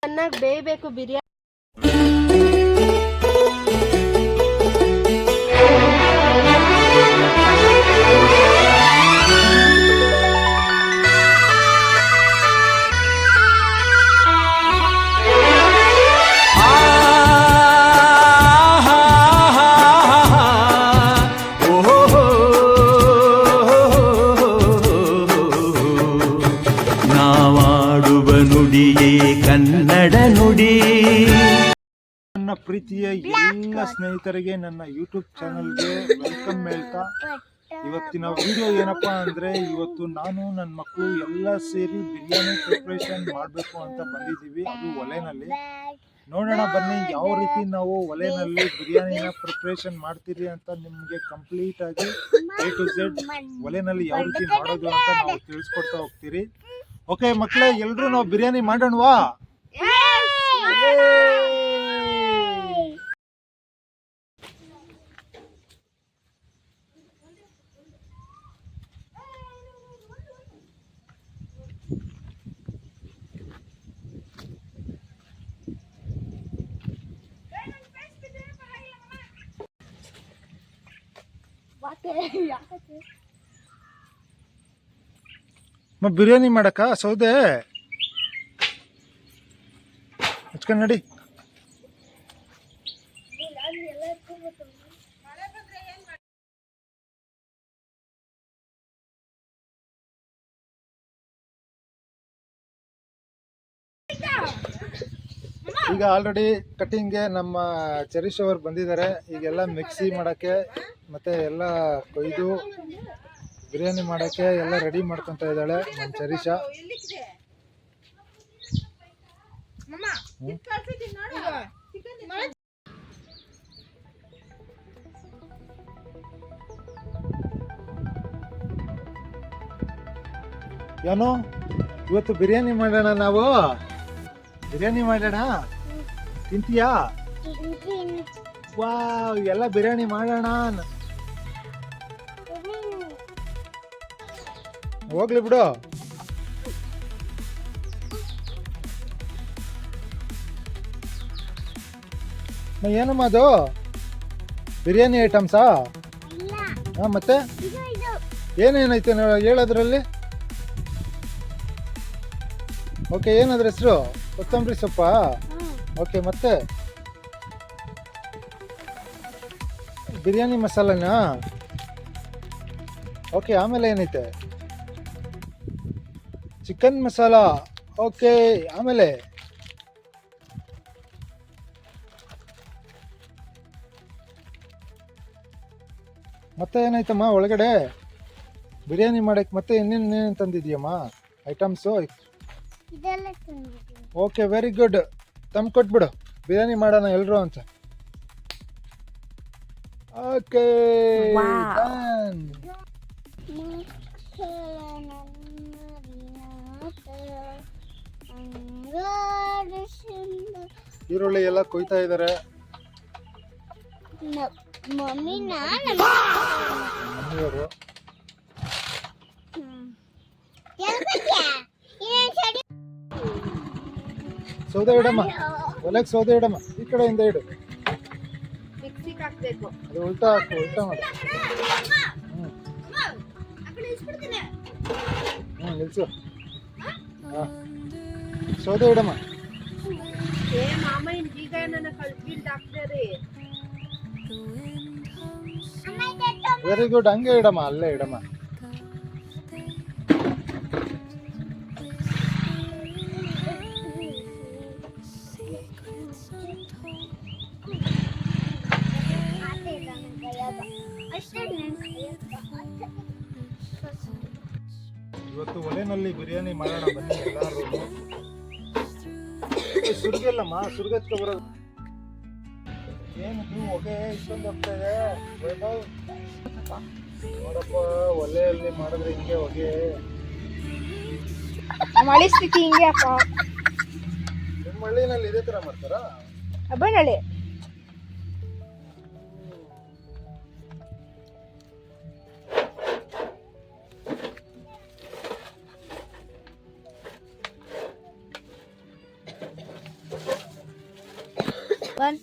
ಚೆನ್ನಾಗಿ ಬೇಯಬೇಕು ಬಿರಿಯಾನಿ. ಕನ್ನಡ ನುಡಿ. ನನ್ನ ಪ್ರೀತಿಯ ಎಲ್ಲ ಸ್ನೇಹಿತರಿಗೆ ನನ್ನ ಯೂಟ್ಯೂಬ್ ಚಾನಲ್ಗೆ ವೆಲ್ಕಮ್ ಹೇಳ್ತಾ, ಇವತ್ತಿನ ವಿಡಿಯೋ ಏನಪ್ಪಾ ಅಂದರೆ, ಇವತ್ತು ನಾನು ನನ್ನ ಮಕ್ಕಳು ಎಲ್ಲ ಸೇರಿ ಬಿರಿಯಾನಿ ಪ್ರಿಪ್ರೇಷನ್ ಮಾಡಬೇಕು ಅಂತ ಬಂದಿದ್ದೀವಿ. ಅದು ಒಲೆನಲ್ಲಿ. ನೋಡೋಣ ಬನ್ನಿ ಯಾವ ರೀತಿ ನಾವು ಒಲೆನಲ್ಲಿ ಬಿರಿಯಾನಿನ ಪ್ರಿಪ್ರೇಷನ್ ಮಾಡ್ತೀರಿ ಅಂತ ನಿಮಗೆ ಕಂಪ್ಲೀಟ್ ಆಗಿ A to Z ಒಲೆನಲ್ಲಿ ಯಾವ ರೀತಿ ಮಾಡೋದು ಅಂತ ನಾವು ತಿಳಿಸ್ಕೊಡ್ತಾ ಹೋಗ್ತೀರಿ. ಓಕೆ ಮಕ್ಕಳೇ, ಎಲ್ಲರೂ ನಾವು ಬಿರಿಯಾನಿ ಮಾಡೋಣವಾ? ಬಿರಿಯಾನಿ ಮಾಡಕ್ಕ ಸೌದೆ ಹಚ್ಕೊಂಡ್ ನಡಿ. ಈಗ ಆಲ್ರೆಡಿ ಕಟ್ಟಿಂಗ್ಗೆ ನಮ್ಮ ಚರೀಶ್ ಅವರು ಬಂದಿದ್ದಾರೆ. ಈಗೆಲ್ಲ ಮಿಕ್ಸಿ ಮಾಡೋಕ್ಕೆ ಮತ್ತು ಎಲ್ಲ ಕೊಯ್ದು ಬಿರಿಯಾನಿ ಮಾಡೋಕ್ಕೆ ಎಲ್ಲ ರೆಡಿ ಮಾಡ್ಕೊತಾ ಇದ್ದಾಳೆ ನಮ್ಮ ಚರೀಶ. ಏನೋ ಇವತ್ತು ಬಿರಿಯಾನಿ ಮಾಡೋಣ, ನಾವು ಬಿರಿಯಾನಿ ಮಾಡೋಣ. ತಿಂತೀಯಾ? ವಾವ್, ಎಲ್ಲ ಬಿರಿಯಾನಿ ಮಾಡೋಣ. ಹೋಗ್ಲಿ ಬಿಡು. ಏನಮ್ಮ ಅದು ಬಿರಿಯಾನಿ ಐಟಮ್ಸಾ? ಹಾಂ, ಮತ್ತೆ ಏನೇನೈತೆ ಹೇಳೋದ್ರಲ್ಲಿ? ಓಕೆ, ಏನಾದ್ರ ಹೆಸರು? ಕೊತ್ತಂಬರಿ ಸೊಪ್ಪಾ? ಓಕೆ, ಮತ್ತೆ ಬಿರಿಯಾನಿ ಮಸಾಲನಾ? ಓಕೆ, ಆಮೇಲೆ ಏನೈತೆ? ಚಿಕನ್ ಮಸಾಲ. ಓಕೆ, ಆಮೇಲೆ ಮತ್ತೆ ಏನಾಯ್ತಮ್ಮ ಒಳಗಡೆ ಬಿರಿಯಾನಿ ಮಾಡಕ್ಕೆ? ಮತ್ತೆ ಇನ್ನೇನು ತಂದಿದ್ಯಮ್ಮ ಐಟಮ್ಸು? Okay, very good. ಕೊಟ್ಬಿಡು, ಬಿರಿಯಾನಿ ಮಾಡೋಣ ಎಲ್ಲರೂ ಅಂತ. ಓಕೆ, ಈರುಳ್ಳಿ ಎಲ್ಲ ಕೊಯ್ತಾ ಇದ್ದಾರೆ ಮಮ್ಮಿಯವರು. ಸೌದೆ ಇಡಮ್ಮ, ಒಲೆಗೆ ಸೌದೆ ಇಡಮ್ಮ. ಈ ಕಡೆಯಿಂದ ಇಡು. ಅದು ಉಲ್ಟಾ ಹಾಕು, ಉಲ್ಟಾ ಮಾಡಿ. ನಿಲ್ಸು. ಸೌದೆ ಇಡಮ್ಮ. ವೆರಿ ಗುಡ್, ಹಂಗೆ ಇಡಮ್ಮ, ಅಲ್ಲೇ ಇಡಮ್ಮ. ಇವತ್ತು ಒಲೆನಲ್ಲಿ ಬಿರಿಯಾನಿ ಮಾಡೋಣ ಬನ್ನಿ ಎಲ್ಲರೂ. ಸುರ್ಗೆಲ್ಲಮ್ಮ, ಸುರ್ಗತ್ಕ ಬರೋದು. ಏನು ಹೊಗೆ ಇಷ್ಟೊಂದು ಹೋಗ್ತಾ ಇದೆ ವೈಭವ್? ನೋಡಪ್ಪ, ಒಲೆಯಲ್ಲಿ ಮಾಡಿದ್ರೆ ಹಿಂಗೆ ಹೊಗೆ. ನಮ್ಮ ಹಳ್ಳಿ ಸ್ಥಿತಿ ಹಿಂಗೆ ಅಪ್ಪ. ನಿಮ್ಮ ಹಳ್ಳಿನಲ್ಲಿ ಇದೇ ಥರ ಮಾಡ್ತಾರಾ? ಬನ್ನಳ್ಳಿ. ಒನ್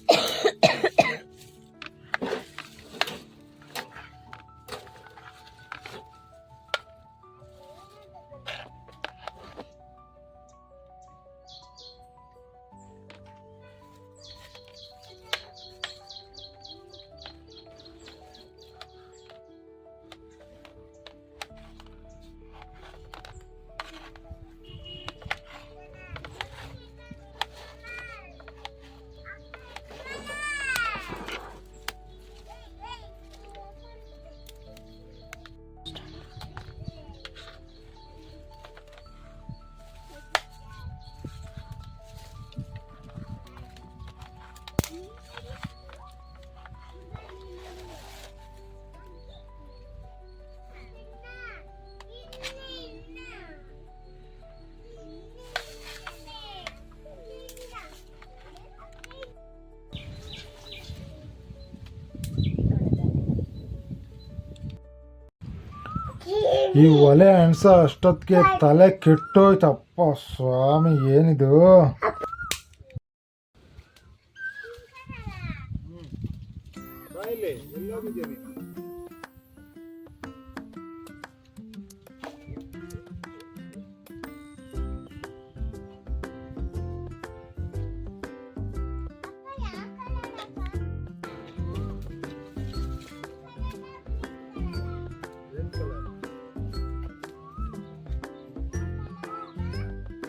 ಈ ಒಲೆ ಅಣಸ ಅಷ್ಟೊತ್ತಿಗೆ ತಲೆ ಕೆಟ್ಟೋಯ್ತಪ್ಪ ಸ್ವಾಮಿ, ಏನಿದು?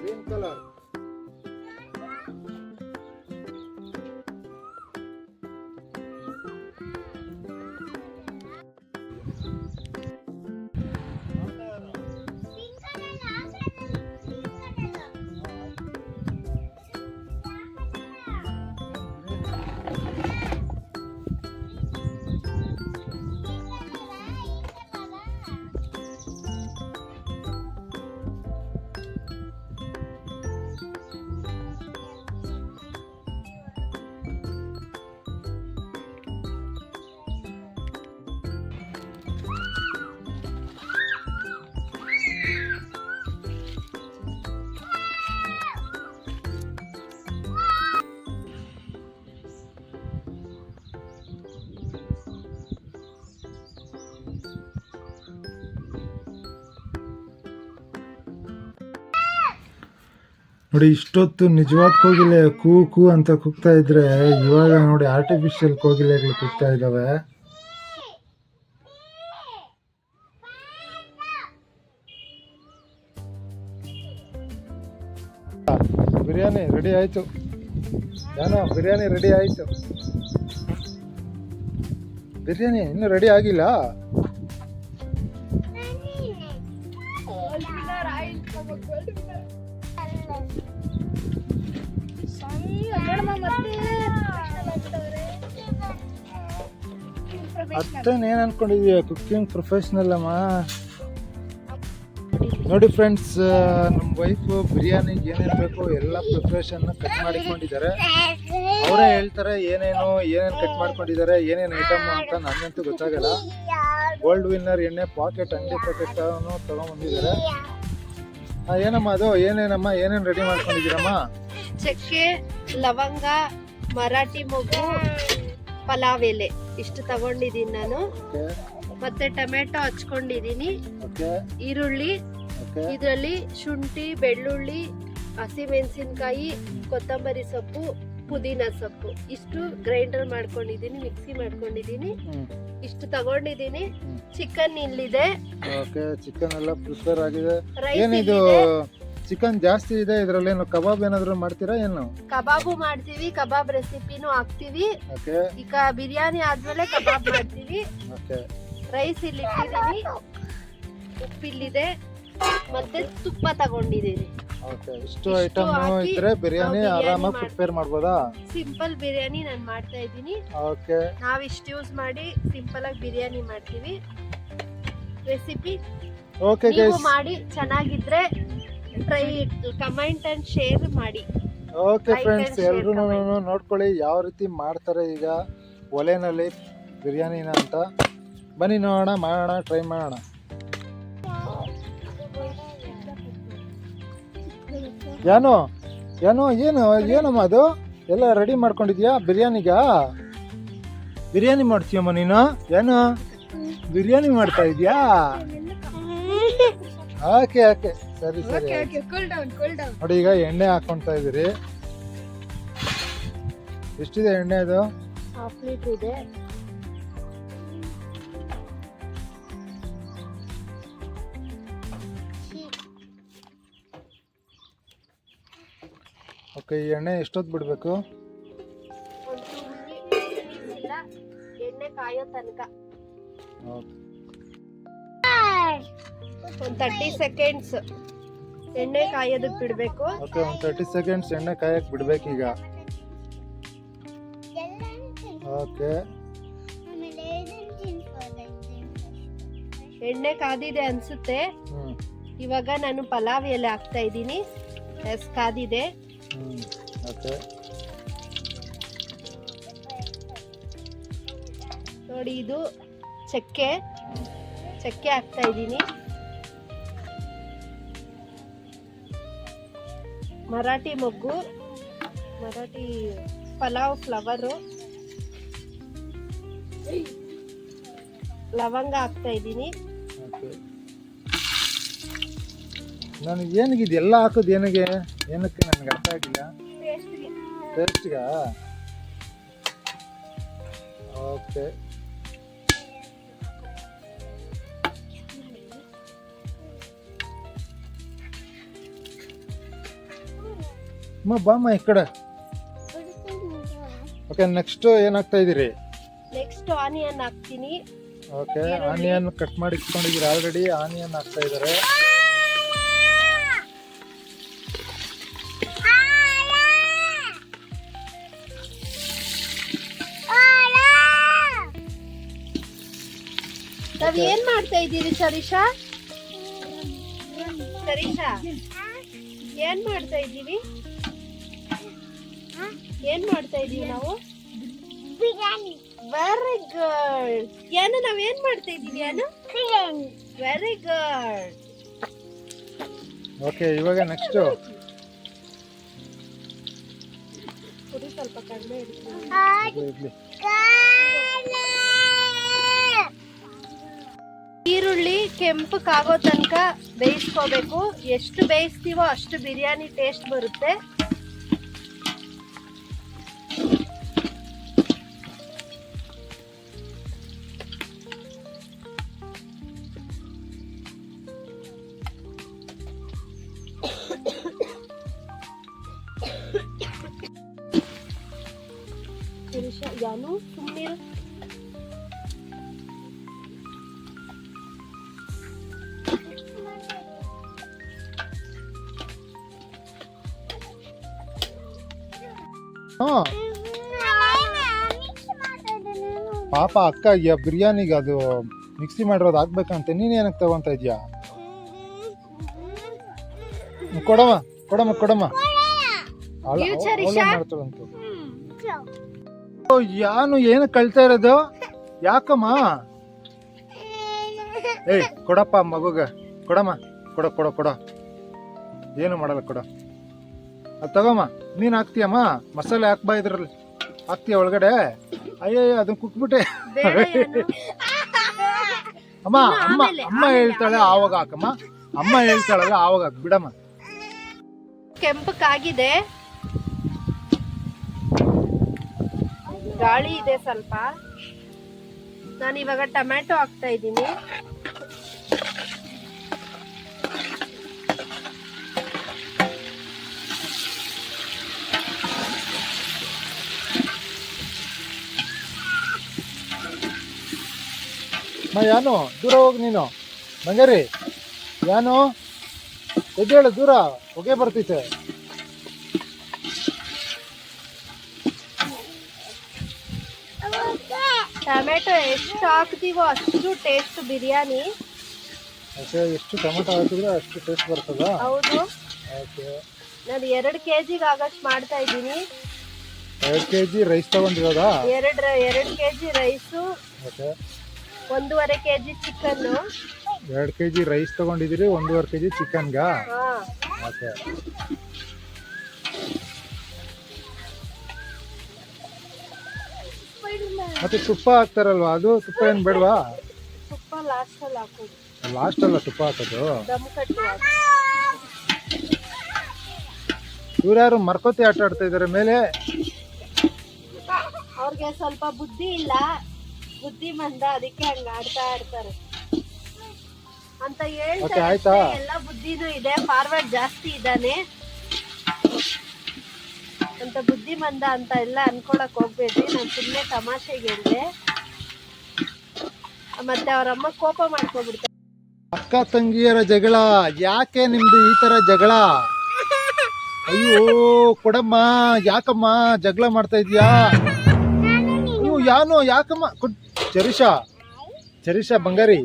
Green colour. ನೋಡಿ, ಇಷ್ಟೊತ್ತು ನಿಜವಾದ ಕೋಗಿಲೆ ಕೂ ಕೂ ಅಂತ ಕೂಗ್ತಾ ಇದ್ರೆ, ಇವಾಗ ನೋಡಿ ಆರ್ಟಿಫಿಷಿಯಲ್ ಕೋಗಿಲೆಗಳು ಕೂಗ್ತಾ ಇದ್ದಾವೆ. ಬಿರಿಯಾನಿ ರೆಡಿ ಆಯ್ತು. ಏನೋ ಬಿರಿಯಾನಿ ರೆಡಿ ಆಯ್ತು. ಬಿರಿಯಾನಿ ಇನ್ನೂ ರೆಡಿ ಆಗಿಲ್ಲ. ಅಷ್ಟೇನು ಏನು ಅನ್ಕೊಂಡಿದೀಯ, ಕುಕಿಂಗ್ ಪ್ರೊಫೆಷನಲ್ ಅಮ್ಮ. ನೋಡಿ ಫ್ರೆಂಡ್ಸ್, ನಮ್ಮ ವೈಫು ಬಿರಿಯಾನಿಗೆ ಏನೇನು ಬೇಕು ಎಲ್ಲ ಪ್ರಿಪ್ರೇಷನ್ ಕಟ್ ಮಾಡಿಕೊಂಡಿದ್ದಾರೆ. ಅವರೇ ಹೇಳ್ತಾರೆ ಏನೇನು ಕಟ್ ಮಾಡ್ಕೊಂಡಿದ್ದಾರೆ, ಏನೇನು ಐಟಮ್ ಅಂತ. ನನಗಂತೂ ಗೊತ್ತಾಗಲ್ಲ. ಗೋಲ್ಡ್ ವಿನ್ನರ್ ಎಣ್ಣೆ ಪಾಕೆಟ್, ಅಂಗಡಿ ಪಾಕೆಟ್ ತಗೊಂಡ್ಬಂದಿದ್ದಾರೆ. ಏನಮ್ಮ ಅದು, ಏನೇನು ರೆಡಿ ಮಾಡ್ಕೊಂಡಿದ್ದೀರಮ್ಮ? ಚಕ್ಕೆ, ಲವಂಗ, ಮರಾಠಿ ಮೊಗ್ಗು, ಪಲಾವ್ ಎಲೆ ಇಷ್ಟು ತಗೊಂಡಿದ್ದೀನಿ ನಾನು. ಮತ್ತೆ ಟೊಮೆಟೊ ಹಚ್ಕೊಂಡಿದ್ದೀನಿ, ಈರುಳ್ಳಿ, ಇದರಲ್ಲಿ ಶುಂಠಿ, ಬೆಳ್ಳುಳ್ಳಿ, ಹಸಿಮೆಣಸಿನ್ಕಾಯಿ, ಕೊತ್ತಂಬರಿ ಸೊಪ್ಪು, ಪುದೀನ ಸೊಪ್ಪು ಇಷ್ಟು ಗ್ರೈಂಡರ್ ಮಾಡ್ಕೊಂಡಿದ್ದೀನಿ, ಮಿಕ್ಸಿ ಮಾಡ್ಕೊಂಡಿದ್ದೀನಿ. ಇಷ್ಟು ತಗೊಂಡಿದ್ದೀನಿ. ಚಿಕನ್ ಇಲ್ಲಿದೆ. ಚಿಕನ್ ಎಲ್ಲ ಪ್ರಿಪೇರ್ ಆಗಿದೆ. ಏನಿದು ಚಿಕನ್ ಜಾಸ್ತಿ ಇದೆ ಇದರಲ್ಲಿ? ಏನು ಕಬಾಬ್ ಏನಾದ್ರು ಮಾಡ್ತೀರಾ? ಏನು ಕಬಾಬು ಮಾಡ್ತೀವಿ, ಕಬಾಬ್ ರೆಸಿಪಿನೂ ಹಾಕ್ತಿವಿ. ಈಗ ಬಿರಿಯಾನಿ ಆದ್ಮೇಲೆ ಕಬಾಬ್ ಮಾಡ್ತೀವಿ. ರೈಸ್ ಇಲ್ಲಿ ಇಟ್ಟಿದ್ದೀನಿ, ಉಪ್ಪಿಲ್ಲಿದೆ, ಮತ್ತೆ ತುಪ್ಪ ತಗೊಂಡಿದ್ದೀನಿ. ಇಷ್ಟು ಐಟಮ್ ಇದ್ರೆ ಬಿರಿಯಾನಿ ಆರಾಮಾಗಿ ಪ್ರಿಪೇರ್ ಮಾಡ್ಬೋದಾ? ಸಿಂಪಲ್ ಬಿರಿಯಾನಿ ನಾನು ಮಾಡ್ತಾ ಇದ್ದೀನಿ. ನಾವ್ ಇಷ್ಟು ಯೂಸ್ ಮಾಡಿ ಸಿಂಪಲ್ ಆಗಿ ಬಿರಿಯಾನಿ ಮಾಡ್ತೀವಿ. ರೆಸಿಪಿ ನೀವು ಮಾಡಿ ಚೆನ್ನಾಗಿದ್ರೆ ಟ್ರೈ, ಕಮೆಂಟ್ ಅಂಡ್ ಶೇರ್ ಮಾಡಿ. ಓಕೆ ಫ್ರೆಂಡ್ಸ್, ಎಲ್ರು ನೋಡ್ಕೊಳ್ಳಿ ಯಾವ ರೀತಿ ಮಾಡ್ತಾರೆ ಈಗ ಒಲೆನಲ್ಲಿ ಬಿರಿಯಾನಿನ ಅಂತ. ಬನ್ನಿ ನೋಡೋಣ, ಮಾಡೋಣ, ಟ್ರೈ ಮಾಡೋಣ. ಏನಮ್ಮ ಅದು? ಎಲ್ಲ ರೆಡಿ ಮಾಡ್ಕೊಂಡಿದ್ಯಾ ಬಿರಿಯಾನಿಗ? ಬಿರಿಯಾನಿ ಮಾಡ್ತೀಯಮ್ಮ ನೀನು? ಏನು ಬಿರಿಯಾನಿ ಮಾಡ್ತಾ ಇದೀಯಾ? ಓಕೆ ಓಕೆ ಸರಿ ಸರಿ. ನೋಡಿ ಈಗ ಎಣ್ಣೆ ಹಾಕೊಂತ ಇದೀರಿ. ಎಷ್ಟಿದೆ ಎಣ್ಣೆ? ಅದು ಹಾಫ್ ಲೀಟರ್ ಇದೆ. ಓಕೆ, ಈ ಎಣ್ಣೆ ಎಷ್ಟೊತ್ತು ಬಿಡಬೇಕು? ಎಣ್ಣೆ ಕಾಯೋ ತನಕ ಓಕೆ. ಒಂದು 30 ಸೆಕೆಂಡ್ಸ್ ಎಣ್ಣೆ ಕಾಯೋದಕ್ಕೆ ಬಿಡಬೇಕು. ಓಕೆ, ಒಂದು 30 ಸೆಕೆಂಡ್ಸ್ ಎಣ್ಣೆ ಕಾಯಕ್ಕೆ ಬಿಡ್ಬೇಕು ಈಗ. ಓಕೆ, ಎಣ್ಣೆ ಕಾದಿದೆ ಅನ್ಸುತ್ತೆ. ಇವಾಗ ನಾನು ಪಲಾವ್ ಎಲೆ ಹಾಕ್ತಾ ಇದ್ದೀನಿ. ಎಸ್ ಕಾದಿದೆ. ಓಕೆ, ನೋಡಿ ಇದು ಚಕ್ಕೆ ಹಾಕ್ತಾ ಇದ್ದೀನಿ. ಮರಾಠಿ ಮೊಗ್ಗು, ಮರಾಠಿ ಪಲಾವ್ ಫ್ಲವರು, ಲವಂಗ ಹಾಕ್ತಾ ಇದ್ದೀನಿ. ಓಕೆ. ನನಗೆ ಏನಿಗೆ ಇದೆಲ್ಲ ಹಾಕೋದು? ಏನಕ್ಕೆ ನನಗೆ ಅರ್ಥ ಆಗಿಲ್ಲ. ಟೇಸ್ಟ್ಗ? ಓಕೆ. ಬಾಮ್ಮ ಈ ಕಡೆ. ಓಕೆ, ನೆಕ್ಸ್ಟ್ ಏನಾಗ್ತಾ ಇದೀರಿ? ನೆಕ್ಸ್ಟ್ ಆನಿಯನ್ ಹಾಕ್ತೀನಿ. ಓಕೆ, ಆನಿಯನ್ ಕಟ್ ಮಾಡಿ ಇಟ್ಕೊಂಡಿದ್ದೀರಿ ಆಲ್ರೆಡಿ. ಆನಿಯನ್ ಹಾಕ್ತಾ ಇದ್ದಾರೆ. ನಾವ್ ಏನ್ ಮಾಡ್ತಾ ಇದ್ದೀರಿ ಸರೀಶಾ? ಏನ್ ಮಾಡ್ತಾ ಇದ್ದೀವಿ? ನಾವು? Very good. ನಾವೇನ್ ಮಾಡ್ತಾ ಇದ್ದೀವಿ? Very good. ಓಕೆ, ಇವಾಗ ನೆಕ್ಸ್ಟ್ ಪುಡಿ ಸ್ವಲ್ಪ ಕಡಿಮೆ ಇಡ್ಲಿ. ಈರುಳ್ಳಿ ಕೆಂಪಕ್ಕಾಗೋ ತನಕ ಬೇಯಿಸ್ಕೋಬೇಕು. ಎಷ್ಟು ಬೇಯಿಸ್ತೀವೋ ಅಷ್ಟು ಬಿರಿಯಾನಿ ಟೇಸ್ಟ್ ಬರುತ್ತೆ. ಯಾನು ಸುಮ್ಮನೆ ಪಾಪ ಅಕ್ಕ ಬಿರಿಯಾನಿಗೆ ಅದು ಮಿಕ್ಸಿ ಮಾಡಿರೋದು ಹಾಕ್ಬೇಕಂತೆ. ನೀನ್ ಏನಕ್ಕೆ ತಗೊಂತ ಇದ್ಯಾ? ಕೊಡಮ್ಮ ಮಾಡ್ತಾಳಂತೆ. ಯಾನು ಏನು ಕಳ್ತಾ ಇರೋದು? ಯಾಕಮ್ಮ? ಏಯ್ ಕೊಡಪ್ಪ ಮಗುಗ. ಕೊಡಮ್ಮ, ಕೊಡ. ಏನು ಮಾಡಲ್ಲ, ಕೊಡ. ಅದು ತಗೋಮ್ಮ. ನೀನ್ ಹಾಕ್ತೀಯಮ್ಮ? ಮಸಾಲೆ ಹಾಕ್ಬಾ, ಇದ್ರಲ್ಲಿ ಹಾಕ್ತೀಯ ಒಳಗಡೆ. ಅಯ್ಯಯ್ಯ, ಅದನ್ನ ಕುಟ್ಬಿಟ್ಟೆ. ಅಮ್ಮ ಹೇಳ್ತಾಳೆ ಆವಾಗ ಹಾಕಮ್ಮ. ಅಮ್ಮ ಹೇಳ್ತಾಳಲ್ಲ ಆವಾಗ ಹಾಕ್ ಬಿಡಮ್ಮ. ಕೆಂಪಕ್ಕಾಗಿದೆ. ಗಾಳಿ ಇದೆ ಸ್ವಲ್ಪ. ನಾನು ಇವಾಗ ಟೊಮ್ಯಾಟೊ ಹಾಕ್ತಾ ಇದ್ದೀನಿ. ಯಾನು ದೂರ ಹೋಗಿ ನೀನು. ಬಂಗಾರಿ ಯಾನು ಎದ್ದೇಳು, ದೂರ ಹೊಗೆ ಬರ್ತೈತೆ. ಟೊಮೆಟೊ ಎಷ್ಟು ಹಾಕ್ತೀವೋ ಅಷ್ಟು ಟೇಸ್ಟ್ ಬಿರಿಯಾನಿ. ಎಷ್ಟು ಟೊಮೆಟೊ ಹಾಕಿದ್ರೆ ಅಷ್ಟು ಟೇಸ್ಟ್ ಬರ್ತದ? ಹೌದು. ಓಕೆ, ನಾನು 2 kg ಆಗಷ್ಟು ಮಾಡ್ತಾ ಇದ್ದೀನಿ. 2 kg ರೈಸ್ ತಗೊಂಡಿರೋದಾ? 2 kg rice. Okay, 1.5 kg chicken. 2 kg rice ತಗೊಂಡಿದ್ದೀರಿ, 1.5 kg ಚಿಕನ್ಗಾ? ಓಕೆ. ಮತ್ತೆ ತುಪ್ಪ ಹಾಕ್ತಾರಲ್ವಾ, ಅದು ತುಪ್ಪ ಏನು ಬೇಡವಾ? ತುಪ್ಪ ಲಾಸ್ಟಲ್ಲಿ ಹಾಕೋದು. ಲಾಸ್ಟ್ ಅಲ್ಲ ತುಪ್ಪ ಹಾಕೋದು. ದಮ್ ಕಟ್ಟುವಾಗ ಇವ್ರ್ಯಾರು ಮರ್ಕೋತಿ ಆಟ ಆಡ್ತಾ ಇದಾರೆ ಮೇಲೆ. ಅವ್ರಿಗೆ ಸ್ವಲ್ಪ ಬುದ್ಧಿ ಇಲ್ಲ, ಬುದ್ಧಿ ಮಂದ, ಅದಕ್ಕೆ ಹಂಗ ಆಡ್ತಾ ಇರ್ತಾರೆ ಅಂತ ಹೇಳ್ತಾರೆ. ಆಯ್ತಾ? ಎಲ್ಲ ಬುದ್ಧಿನೂ ಇದೆ, ಫಾರ್ವರ್ಡ್ ಜಾಸ್ತಿ ಇದ್ದಾನೆ ಅಂತ ಬುದ್ಧಿ ಮಂದ ಅಂತ ಎಲ್ಲ ಅನ್ಕೊಳಕ್ ಹೋಗ್ಬೇಡ್ರಿ. ನಾನು ಸುಮ್ಮನೆ ತಮಾಷೆಗೆ ಹೇಳಿದೆ. ಮತ್ತೆ ಅವ್ರಮ್ಮ ಕೋಪ ಮಾಡ್ಕೊಬಿಡ್ತಾರೆ. ಅಕ್ಕ ತಂಗಿಯರ ಜಗಳ ಯಾಕೆ ನಿಮ್ದು ಈ ತರ ಜಗಳ? ಅಯ್ಯೋ ಕೊಡಮ್ಮ, ಯಾಕಮ್ಮ ಜಗಳ ಮಾಡ್ತಾ ಇದೀಯಾ? ಯಾನು ಯಾಕಮ್ಮ? ಚರಿಷಾ ಬಂಗಾರಿ,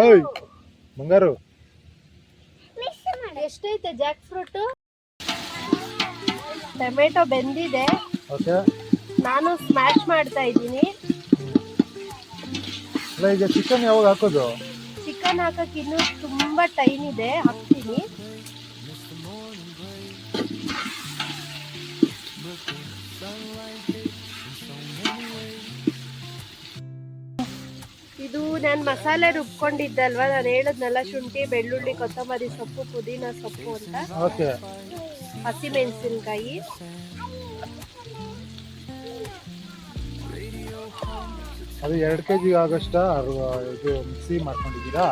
ಓಯ್ ಬಂಗಾರು, ಎಷ್ಟೈತೆ ಜಾಕ್ ಫ್ರೂಟ್? ಟೊಮೆಟೊ ಬೆಂದಿದೆ, ನಾನು ಸ್ಮ್ಯಾಶ್ ಮಾಡ್ತಾ ಇದ್ದೀನಿ. ಈಗ ಚಿಕನ್ ಯಾವಾಗ ಹಾಕೋದು? ಚಿಕನ್ ಹಾಕಕ್ಕೆ ಇನ್ನೂ ತುಂಬಾ ಟೈಮ್ ಇದೆ, ಹಾಕ್ತೀನಿ. ಇದು ನಾನು ಮಸಾಲೆ ರುಬ್ಕೊಂಡಿದ್ದಲ್ವಾ, ನಾನು ಹೇಳಿದ್ನಲ್ಲ, ಶುಂಠಿ, ಬೆಳ್ಳುಳ್ಳಿ, ಕೊತ್ತಂಬರಿ ಸೊಪ್ಪು, ಪುದೀನ ಸೊಪ್ಪು ಅಂತ, ಹಸಿಮೆಣಸಿನ್ಕಾಯಿ, ಅದು 2 kg ಆಗೋಷ್ಟ ಇದು ಮಿಕ್ಸಿ ಮಾಡ್ಕೊಂಡಿದ್ದೀರಾ?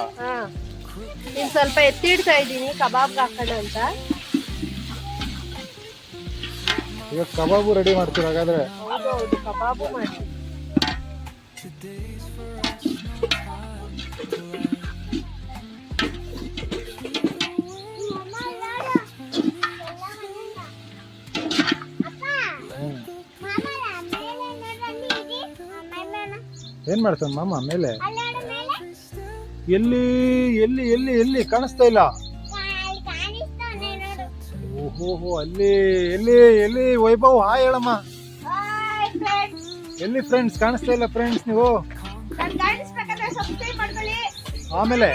ಇನ್ನು ಸ್ವಲ್ಪ ಎತ್ತಿಡ್ತಾ ಇದ್ದೀನಿ ಕಬಾಬ್ ಹಾಕೋಣ ಅಂತ. ಈಗ ಕಬಾಬು ರೆಡಿ ಮಾಡ್ತೀರ ಹಾಗಾದ್ರೆ? ಹೌದು, ಕಬಾಬು ಮಾಡ್ತೀನಿ. ಏನ್ ಮಾಡ್ತಾನ ಮಾಮ ಮೇಲೆ? ಎಲ್ಲಿ ಎಲ್ಲಿ ಎಲ್ಲಿ ಎಲ್ಲಿ ಕಾಣಿಸ್ತಾ ಇಲ್ಲ? ಓಹೋ, ಅಲ್ಲಿ ಎಲ್ಲಿ ಎಲ್ಲಿ? ವೈಭವ್ ಹಾಯ್ ಹೇಳಮ್ಮ. ಎಲ್ಲಿ ಫ್ರೆಂಡ್ಸ್? ಕಾಣಿಸ್ತಾ ಇಲ್ಲ ಫ್ರೆಂಡ್ಸ್ ನೀವು. ಆಮೇಲೆ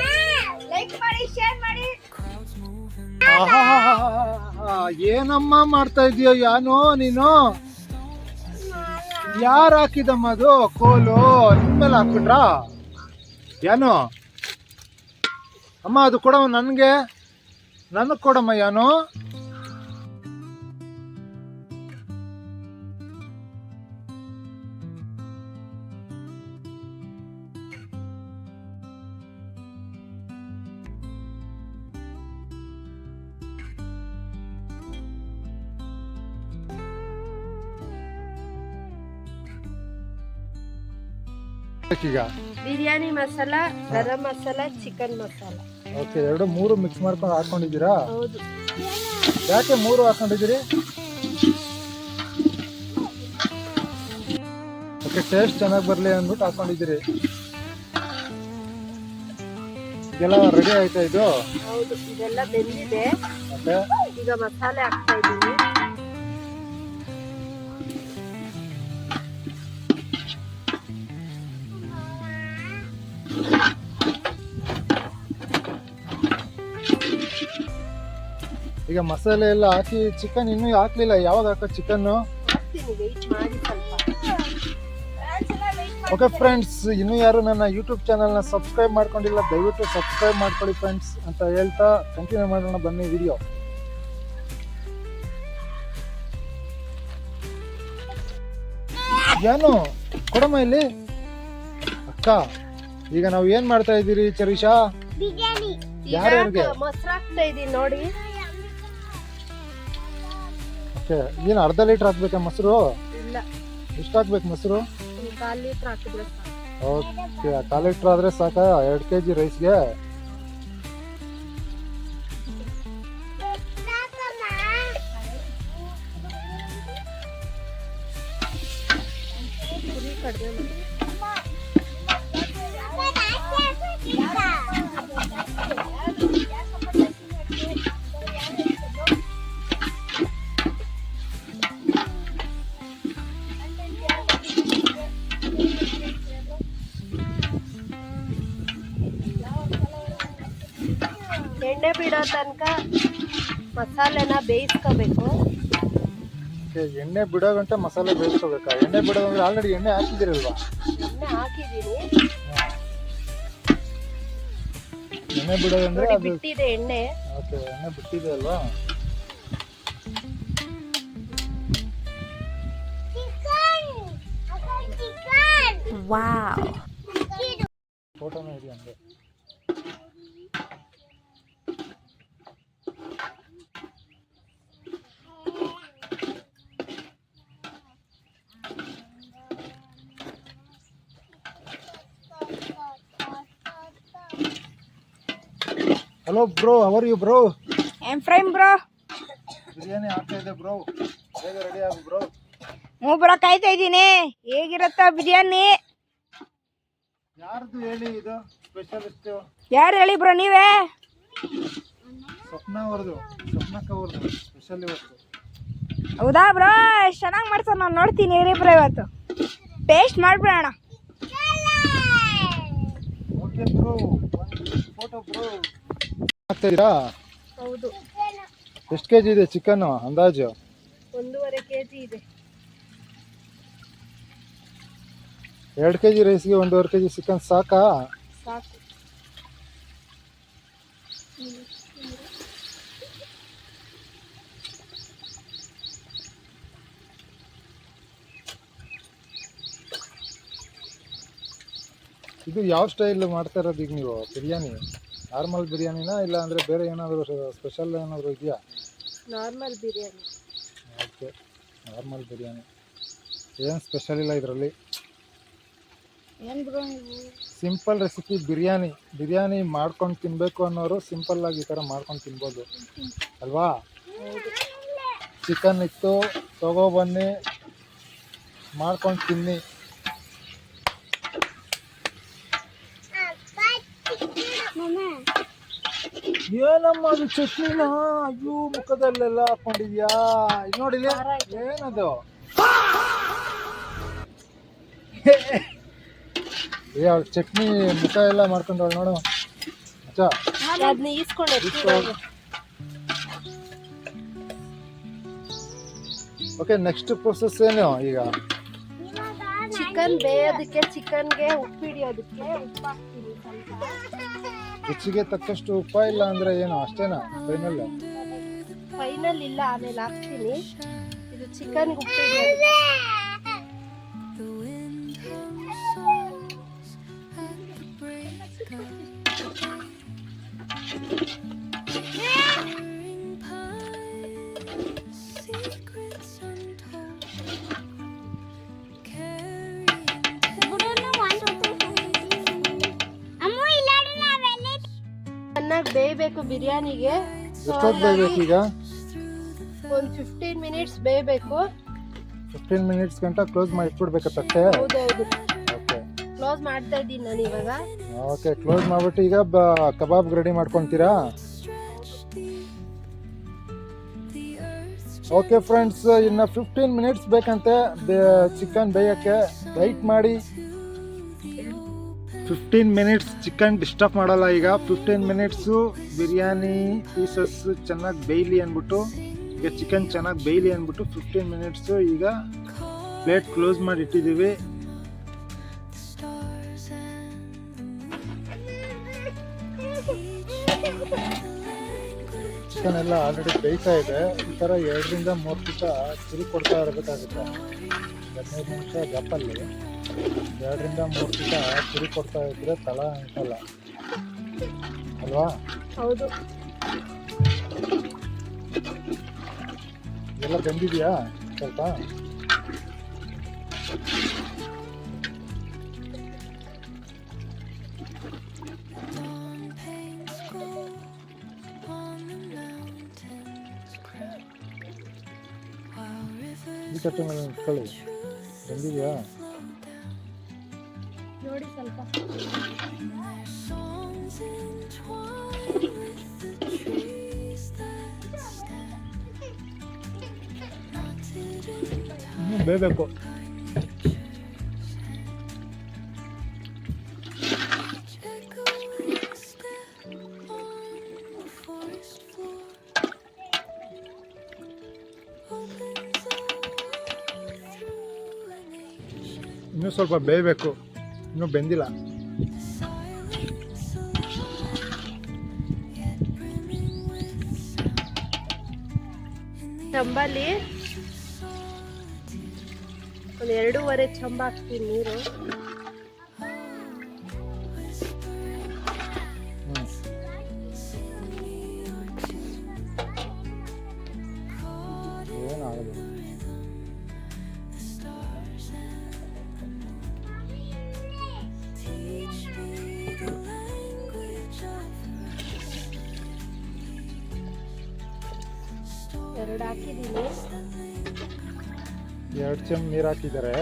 ಏನಮ್ಮ ಮಾಡ್ತಾ ಇದೀಯ ಯಾನು ನೀನು? ಯಾರು ಹಾಕಿದಮ್ಮ ಅದು ಕೋಲು? ನಿಮ್ಮೇಲೆ ಹಾಕ್ಬಿಟ್ರ ಯಾನು? ಅಮ್ಮ ಅದು ಕೊಡಮ್ಮ, ನನಗ್ ಕೊಡಮ್ಮ ಯಾನು. ಈಗ biryani masala, garam masala, chicken masala. Okay, 2-3 mix ಮಾಡ್ಕೊಂಡು ಹಾಕೊಂಡಿದ್ದೀರಾ? ಹೌದು. ಯಾಕೆ 3 ಹಾಕೊಂಡಿದ್ದೀರಿ? ಓಕೆ, ಟೇಸ್ಟ್ ಚೆನ್ನಾಗಿ ಬರಲಿ ಅಂದ್ಬಿಟ್ಟು ಹಾಕೊಂಡಿದ್ದೀರಿ. ಇದೆಲ್ಲ ರೆಡಿ ಆಯ್ತಾ ಇದು? ಹೌದು, ಇದೆಲ್ಲ ಬೆಂದಿದೆ. ಮತ್ತೆ ಈಗ ಮಸಾಲೆ ಹಾಕ್ತಾ ಇದ್ದೀನಿ. ಈಗ ಮಸಾಲೆ ಎಲ್ಲ ಹಾಕಿ, ಚಿಕನ್ ಇನ್ನೂ ಹಾಕ್ಲಿಲ್ಲ. ಯಾವಾಗ ಹಾಕೋ ಚಿಕನ್? ಹಾಕ್ತೀನಿ, ವೆಯ್ಟ್ ಮಾಡಿ ಸ್ವಲ್ಪ. ಓಕೆ ಫ್ರೆಂಡ್ಸ್, ಇನ್ನೂ ಯಾರು ನನ್ನ ಯೂಟ್ಯೂಬ್ ಚಾನಲ್ನ ಸಬ್ಸ್ಕ್ರೈಬ್ ಮಾಡ್ಕೊಂಡಿಲ್ಲ, ದಯವಿಟ್ಟು ಸಬ್ಸ್ಕ್ರೈಬ್ ಮಾಡ್ಕೊಳ್ಳಿ ಫ್ರೆಂಡ್ಸ್ ಅಂತ ಹೇಳ್ತಾ ಕಂಟಿನ್ಯೂ ಮಾಡೋಣ ಬನ್ನಿ ವಿಡಿಯೋ. ಏನು ಕೊಡಮ್ಮ ಇಲ್ಲಿ ಅಕ್ಕ. ಈಗ ನಾವು ಏನ್ ಮಾಡ್ತಾ ಇದ್ದೀರಿ ಚರಿಷಾ? ಯಾರ್ಯಾರಿಗೆ? ಮೊಸರು ಹಾಕ್ತಾ ಇದೀನಿ ನೋಡಿ. ಓಕೆ, ಏನು ಅರ್ಧ ಲೀಟರ್ ಹಾಕ್ಬೇಕಾ ಮೊಸರು? ಇಲ್ಲ. ಎಷ್ಟು ಹಾಕ್ಬೇಕು ಮೊಸರು? 1/4 ಲೀಟರ್ ಹಾಕಿದ್ರೆ ಸಾಕು. ಓಕೆ, 1/4 ಲೀಟರ್ ಆದ್ರೆ ಸಾಕಾ 2 kg ರೈಸ್ಗೆ? ಕಡಿಮೆ ಎಣ್ಣೆ ಬಿಡೋ ತನಕ ಮಸಾಲೆನ ಬೇಯಿಸ್ಕೋಬೇಕು. ಓಕೆ, ಎಣ್ಣೆ ಬಿಡೋ ಗಂಟ ಮಸಾಲೆ ಬೇಯಿಸ್ಕೋಬೇಕಾ? ಎಣ್ಣೆ ಬಿಡೋದಂದ್ರೆ ಆಲ್ರೆಡಿ ಎಣ್ಣೆ ಹಾಕಿದಿರಲ್ವಾ? ಎಣ್ಣೆ ಹಾಕಿದೀನಿ, ಎಣ್ಣೆ ಬಿಡೋದಂದ್ರೆ ನೋಡಿ ಅದು ಬಿಟ್ಟಿದೆ ಎಣ್ಣೆ. ಓಕೆ, ಎಣ್ಣೆ ಬಿಟ್ಟಿದೆ ಅಲ್ವಾ? ವಾವ್, ಫೋಟೋನ ಇದೆ ಹಂಗೆ. Hello bro, how are you bro? ಏನ್ ಫ್ರೈಮ್ ಬ್ರೋ? ಬಿರಿಯಾನಿ ಆಗ್ತಾ ಇದೆ ಬ್ರೋ, ಬೇಗ ರೆಡಿ ಆಗು ಬ್ರೋ. ಹ್ಞೂ ಬ್ರೋ, ಕಾಯ್ತಾ ಇದ್ದೀನಿ. ಹೇಗಿರತ್ತ ಬಿರಿಯಾನಿ? ಯಾರ್ದು ಹೇಳಿ ಇದು ಸ್ಪೆಷಲಿಸ್ಟ್? ಯಾರು ಹೇಳಿ ಬ್ರೋ? ನೀವೇ? ಸ್ವಪ್ನ ಅವ್ರದ್ದು, ಸ್ವಪ್ನಕ್ಕ ಅವ್ರದ್ದು ಸ್ಪೆಷಲ್ ಇವತ್ತು. ಹೌದಾ ಬ್ರೋ? ಎಷ್ಟು ಚೆನ್ನಾಗಿ ಮಾಡ್ತಾರೆ, ನಾನು ನೋಡ್ತೀನಿ ಇರಿ ಬ್ರೋ ಇವತ್ತು. ಟೇಸ್ಟ್ ಮಾಡ್ಬಿಡೋಣ. Okay bro, photo bro. ಆಗ್ತಾ ಇದೀರಾ? ಹೌದು. ಎಷ್ಟು ಕೆಜಿ ಇದೆ ಚಿಕನ್ ಅಂದಾಜು? 1.5 kg ಇದೆ. 2 kg ರೈಸ್ಗೆ 1.5 kg ಚಿಕನ್ ಸಾಕಾ? ಸಾಕು. ಇದು ಯಾವ ಸ್ಟೈಲ್ ಮಾಡ್ತಾ ಇರೋದು ಈಗ ನೀವು ಬಿರಿಯಾನಿ? ನಾರ್ಮಲ್ ಬಿರಿಯಾನಿನಾ ಇಲ್ಲ ಅಂದರೆ ಬೇರೆ ಏನಾದರೂ ಸ್ಪೆಷಲ್ ಏನಾದರೂ ಇದೆಯಾ? Normal biryani. Okay, normal biryani. ಏನು ಸ್ಪೆಷಲ್ ಇಲ್ಲ ಇದರಲ್ಲಿ. ಏನು ಬ್ರೋ ನೀವು? Simple recipe biryani. ಬಿರಿಯಾನಿ ಮಾಡ್ಕೊಂಡು ತಿನ್ನಬೇಕು ಅನ್ನೋರು ಸಿಂಪಲ್ಲಾಗಿ ಈ ಥರ ಮಾಡ್ಕೊಂಡು ತಿನ್ಬೋದು ಅಲ್ವಾ? ಚಿಕನ್ ಇತ್ತು, ತಗೊಬನ್ನಿ, ಮಾಡ್ಕೊಂಡು ತಿನ್ನಿ. ಏನಮ್ಮ ಅದು ಚಟ್ನಿನ? ಅಯ್ಯೋ, ಮುಖದಲ್ಲೆಲ್ಲ ಹಾಕೊಂಡಿದ್ಯಾ? ಇದು ನೋಡಿಲಿ, ಏನದು? ಚಟ್ನಿ ಮುಖ ಎಲ್ಲ ಮಾಡ್ಕೊಂಡವಳು ನೋಡು. ಅಚ್ಚಾ, ಅದನ್ನ ಈಸ್ಕೊಂಡು. ಓಕೆ, ನೆಕ್ಸ್ಟ್ ಪ್ರೊಸೆಸ್ ಏನು ಈಗ? ಚಿಕನ್ ಬೇಯೋದಕ್ಕೆ, ಚಿಕನ್ಗೆ ಉಪ್ಪು ಹಿಡಿಯೋದಕ್ಕೆ ಉಪ್ಪು ಹಾಕ್ತೀನಿ ಸ್ವಲ್ಪ. ರುಚಿಗೆ ತಕ್ಕಷ್ಟು ಉಪ್ಪ, ಇಲ್ಲ ಅಂದ್ರೆ ಏನು ಅಷ್ಟೇನಾ? ಫೈನಲ್ ಇಲ್ಲ, ಆಮೇಲೆ ಹಾಕ್ತೀನಿ. ಇದು ಚಿಕನ್ಗೆ ಉಪ್ಪು ಹಿಡಿಯೋದಕ್ಕೆ. ಚೆನ್ನಾಗಿ ಬೇಯಬೇಕು ಬಿರಿಯಾನಿಗೆ. ಎಷ್ಟೊತ್ತು ಬೇಯಬೇಕು ಈಗ? ಒಂದು 15 minutes ಬೇಯಬೇಕು. 15 minutes ಗಂಟ ಕ್ಲೋಸ್ ಮಾಡಿ ಇಟ್ಬಿಡ್ಬೇಕಾ ತಟ್ಟೆ? ಹೌದೌದು. ಓಕೆ, ಕ್ಲೋಸ್ ಮಾಡ್ತಾ ಇದ್ದೀನಿ ನಾನು ಇವಾಗ. ಓಕೆ, ಕ್ಲೋಸ್ ಮಾಡ್ಬಿಟ್ಟು ಈಗ ಕಬಾಬ್ ರೆಡಿ ಮಾಡ್ಕೊತೀರಾ? ಓಕೆ ಫ್ರೆಂಡ್ಸ್, ಇನ್ನು 15 minutes ಬೇಕಂತೆ ಚಿಕನ್ ಬೇಯಕ್ಕೆ. ವೆಯ್ಟ್ ಮಾಡಿ. 15 minutes ಚಿಕನ್ ಡಿಸ್ಟರ್ಬ್ ಮಾಡಲ್ಲ ಈಗ. 15 minutes ಬಿರಿಯಾನಿ ಪೀಸಸ್ ಚೆನ್ನಾಗಿ ಬೇಯಲಿ ಅಂದ್ಬಿಟ್ಟು, ಈಗ ಚಿಕನ್ ಚೆನ್ನಾಗಿ ಬೇಯಲಿ ಅಂದ್ಬಿಟ್ಟು 15 minutes ಈಗ ಪ್ಲೇಟ್ ಕ್ಲೋಸ್ ಮಾಡಿ ಇಟ್ಟಿದ್ದೀವಿ. ಚಿಕನ್ ಎಲ್ಲ ಆಲ್ರೆಡಿ ಬೇಯ್ತಾ ಇದೆ. ಈ ಥರ 2ರಿಂದ 3 ನಿಮಿಷ ತಿರುಗಿ ಕೊಡ್ತಾ ಇರಬೇಕಾಗುತ್ತೆ. 15 ನಿಮಿಷ ಗ್ಯಾಪಲ್ಲಿ 2ರಿಂದ 3 ನಿಮಿಷ ತಿರುಗಿ ಕೊಡ್ತಾ ಇದ್ರೆ ತಳ ಅನ್ಸಲ್ಲ ಅಲ್ವಾ? ಹೌದು. ಎಲ್ಲ ಬೆಂದಿದೆಯಾ ಸ್ವಲ್ಪ? ಈ ತಟ್ಟೆ ಮೇಲೆ ಇಟ್ಕೊಳ್ಳಿ. ಬೆಂದಿದೆಯಾ ನೋಡಿ ಸ್ವಲ್ಪ. ಬೇಯಬೇಕು. ಇನ್ನೂ ಸ್ವಲ್ಪ ಬೇಯಬೇಕು, ಇನ್ನೂ ಬೆಂದಿಲ್ಲ. ಚಂಬಲ್ಲಿ ಒಂದು 2.5 ಚಂಬ ಹಾಕ್ತೀನಿ ನೀರು. ಏನಾಗಲ್ಲ. ಎರಡು ಹಾಕಿದ್ದೀನಿ. 2 ಚಮ್ ನೀರು ಹಾಕಿದ್ದಾರೆ.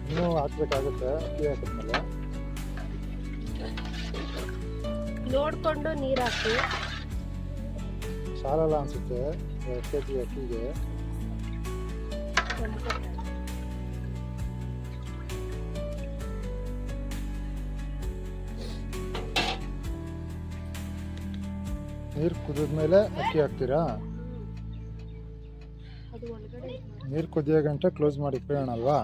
ಇನ್ನೂ ಹಾಕ್ಬೇಕಾಗುತ್ತೆ ಅಕ್ಕಿ ಹಾಕಿದ್ಮೇಲೆ. ನೋಡ್ಕೊಂಡು ನೀರು ಹಾಕಿ. ಸಾಲಲ್ಲ ಅನ್ಸುತ್ತೆ 2 kg ಅಕ್ಕಿಗೆ. ನೀರು ಕುದಿದ್ಮೇಲೆ ಅಕ್ಕಿ ಹಾಕ್ತೀರಾ? ಅದು ಒಳಗಡೆ ನೀರು ಕುದಿಯೋ ಗಂಟೆ ಕ್ಲೋಸ್ ಮಾಡಿ ಇಟ್ಕೊಳ್ಳೋಣ ಅಲ್ವಾ?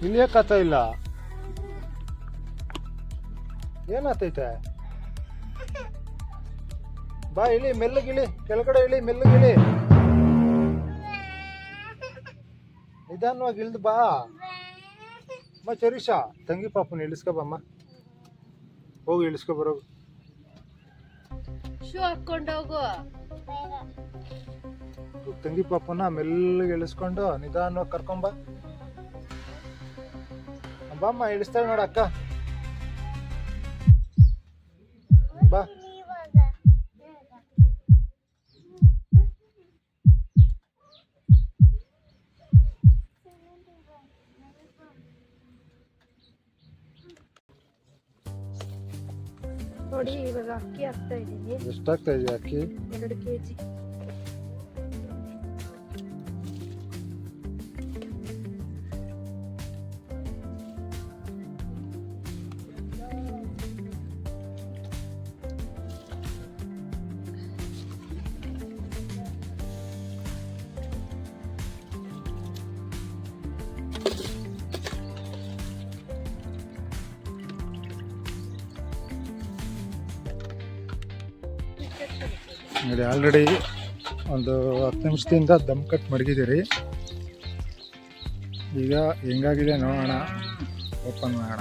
ಇಳಿಯಕ್ಕತ್ತ ಇಲ್ಲ, ಏನಾಗ್ತೈತೆ? ಬಾ ಇಳಿ, ಮೆಲ್ಲಗಿಳಿ, ಕೆಳಗಡೆ ಇಳಿ, ಮೆಲ್ಲಗಿಳಿ, ನಿಧಾನವಾಗಿ ಇಳ್ದು ಬಾ. ಅಮ್ಮ ಚರೀಶಾ, ತಂಗಿ ಪಾಪನ ಇಳಿಸ್ಕೊಬಮ್ಮ, ಹೋಗಿ ಇಳಿಸ್ಕೊ ಬರೋಗು. ಶೂ ಹಾಕೊಂಡು ಹೋಗು. ತಂಗಿ ಪಾಪನ ಮೆಲ್ಲಗೆ ಇಳಿಸ್ಕೊಂಡು ನಿಧಾನವಾಗಿ ಕರ್ಕೊಂಬ. ಬಾಮ್ಮ, ಇಳಿಸ್ತಾಳೆ ನೋಡ ಅಕ್ಕ, ಬಾ. ನೋಡಿ ಇವಾಗ ಅಕ್ಕಿ ಹಾಕ್ತಾ ಇದ್ದೀನಿ. ಎಷ್ಟಾಗ್ತಾ ಇದೆಯಾ ಅಕ್ಕಿ? 2 kg. ನೋಡಿ ಆಲ್ರೆಡಿ ಒಂದು 10 ನಿಮಿಷದಿಂದ ದಮ್ ಕಟ್ ಮಡಗಿದ್ದೀರಿ. ಈಗ ಹೆಂಗಾಗಿದೆ ನೋಡೋಣ, ಓಪನ್ ಮಾಡೋಣ.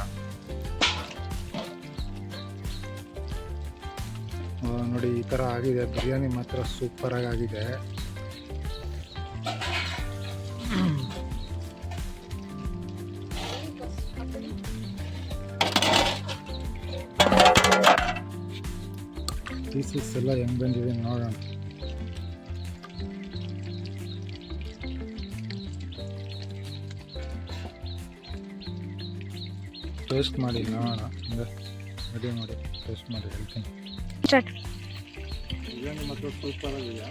ನೋಡಿ ಈ ಥರ ಆಗಿದೆ. ಬಿರಿಯಾನಿ ಮಾತ್ರ ಸೂಪರಾಗಿ ಆಗಿದೆ. ಪೀಸಸ್ ಎಲ್ಲ ಹೆಂಗೆ ಬಂದಿದೆ ನೋಡೋಣ. ಟೇಸ್ಟ್ ಮಾಡಿ ನೋಡೋಣ, ರೆಡಿ ಮಾಡಿ ಟೇಸ್ಟ್ ಮಾಡಿ ಹೇಳ್ತೀನಿ. ಬಿರಿಯಾನಿ ಮಾತ್ರ ಸೂಪರ್ ಆಗಿದೆ.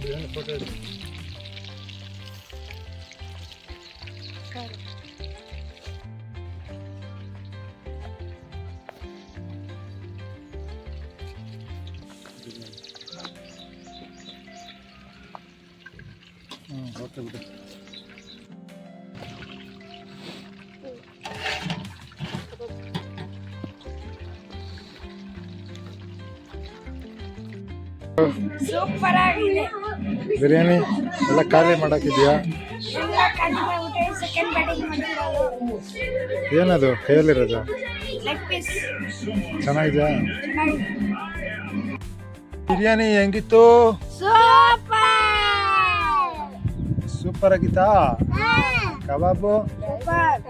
ಬಿರಿಯಾನಿ ಫೋಟೋ ಇದೆ. ಓಕೆ ಬಿಡಿ. ಸೂಪರ್ ಆಗಿದೆ. ಬಿರಿಯಾನಿ ಎಲ್ಲ ಖಾಲಿ ಮಾಡಾಕಿದ್ಯಾ? ಸೆಕೆಂಡ್ ಬ್ಯಾಟಿಂಗ್ ಮಾಡಿರೋದು. ಏನದು ಕೈಯಲ್ಲಿರೋದು? Leg piece. ಚೆನ್ನಾಗಿದೆಯಾ? ಬಿರಿಯಾನಿ ಹೆಂಗಿತ್ತು? ಸೂಪರ್. ಸೂಪರ್ ಆಗಿತ್ತಾ? ಕಬಾಬು ಸೂಪರ್.